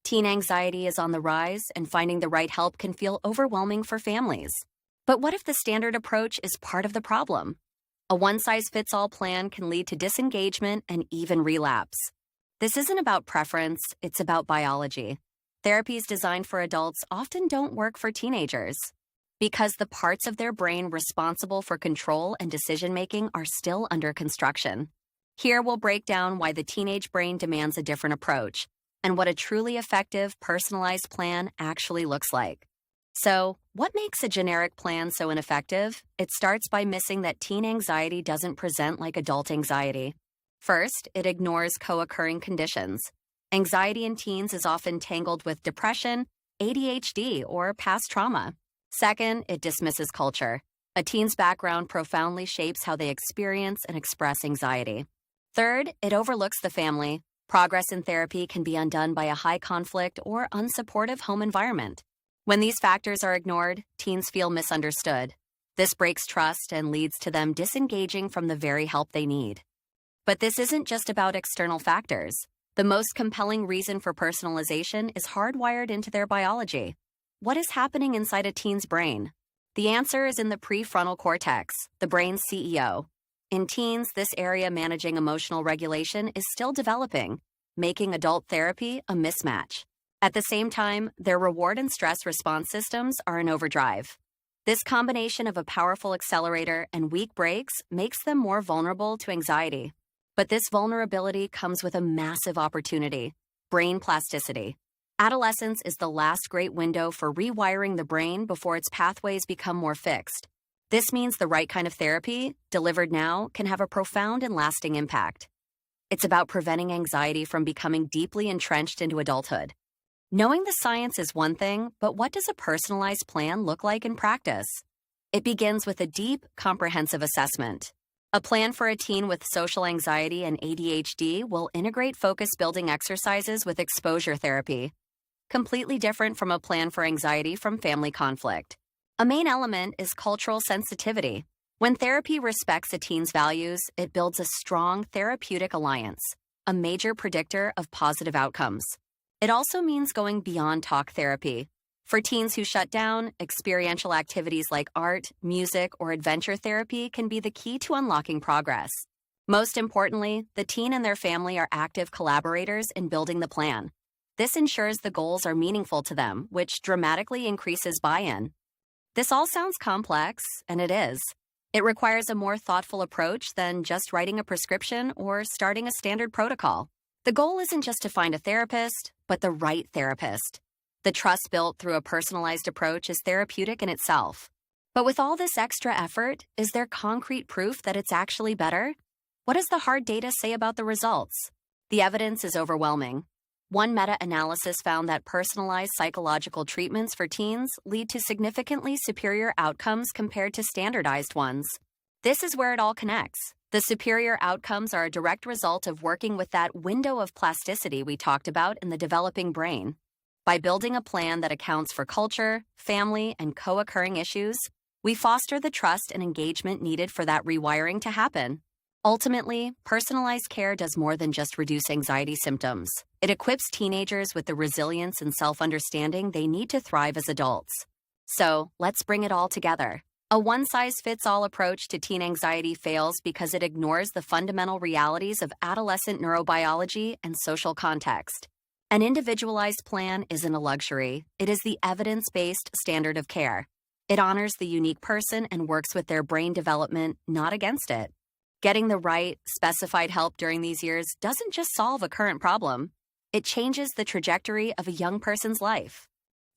Teen anxiety is on the rise, and finding the right help can feel overwhelming for families. But what if the standard approach is part of the problem? A one-size-fits-all plan can lead to disengagement and even relapse. This isn't about preference, it's about biology. Therapies designed for adults often don't work for teenagers because the parts of their brain responsible for control and decision-making are still under construction. Here we'll break down why the teenage brain demands a different approach and what a truly effective, personalized plan actually looks like. So, what makes a generic plan so ineffective? It starts by missing that teen anxiety doesn't present like adult anxiety. First, it ignores co-occurring conditions. Anxiety in teens is often tangled with depression, ADHD, or past trauma. Second, it dismisses culture. A teen's background profoundly shapes how they experience and express anxiety. Third, it overlooks the family. Progress in therapy can be undone by a high-conflict or unsupportive home environment. When these factors are ignored, teens feel misunderstood. This breaks trust and leads to them disengaging from the very help they need. But this isn't just about external factors. The most compelling reason for personalization is hardwired into their biology. What is happening inside a teen's brain? The answer is in the prefrontal cortex, the brain's CEO. In teens, this area managing emotional regulation is still developing, making adult therapy a mismatch. At the same time, their reward and stress response systems are in overdrive. This combination of a powerful accelerator and weak brakes makes them more vulnerable to anxiety. But this vulnerability comes with a massive opportunity: brain plasticity. Adolescence is the last great window for rewiring the brain before its pathways become more fixed. This means the right kind of therapy, delivered now, can have a profound and lasting impact. It's about preventing anxiety from becoming deeply entrenched into adulthood. Knowing the science is one thing, but what does a personalized plan look like in practice? It begins with a deep, comprehensive assessment. A plan for a teen with social anxiety and ADHD will integrate focus-building exercises with exposure therapy, completely different from a plan for anxiety from family conflict. A main element is cultural sensitivity. When therapy respects a teen's values, it builds a strong therapeutic alliance, a major predictor of positive outcomes. It also means going beyond talk therapy. For teens who shut down, experiential activities like art, music, or adventure therapy can be the key to unlocking progress. Most importantly, the teen and their family are active collaborators in building the plan. This ensures the goals are meaningful to them, which dramatically increases buy-in. This all sounds complex, and it is. It requires a more thoughtful approach than just writing a prescription or starting a standard protocol. The goal isn't just to find a therapist, but the right therapist. The trust built through a personalized approach is therapeutic in itself. But with all this extra effort, is there concrete proof that it's actually better? What does the hard data say about the results? The evidence is overwhelming. One meta-analysis found that personalized psychological treatments for teens lead to significantly superior outcomes compared to standardized ones. This is where it all connects. The superior outcomes are a direct result of working with that window of plasticity we talked about in the developing brain. By building a plan that accounts for culture, family, and co-occurring issues, we foster the trust and engagement needed for that rewiring to happen. Ultimately, personalized care does more than just reduce anxiety symptoms. It equips teenagers with the resilience and self-understanding they need to thrive as adults. So, let's bring it all together. A one-size-fits-all approach to teen anxiety fails because it ignores the fundamental realities of adolescent neurobiology and social context. An individualized plan isn't a luxury. It is the evidence-based standard of care. It honors the unique person and works with their brain development, not against it. Getting the right, specified help during these years doesn't just solve a current problem. It changes the trajectory of a young person's life.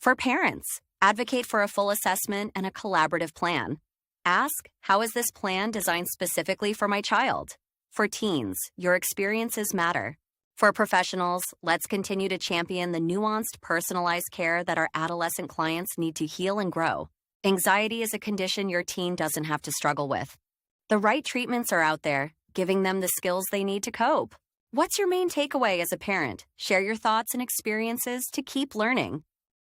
For parents, advocate for a full assessment and a collaborative plan. Ask, how is this plan designed specifically for my child? For teens, your experiences matter. For professionals, let's continue to champion the nuanced, personalized care that our adolescent clients need to heal and grow. Anxiety is a condition your teen doesn't have to struggle with. The right treatments are out there, giving them the skills they need to cope. What's your main takeaway as a parent? Share your thoughts and experiences to keep learning.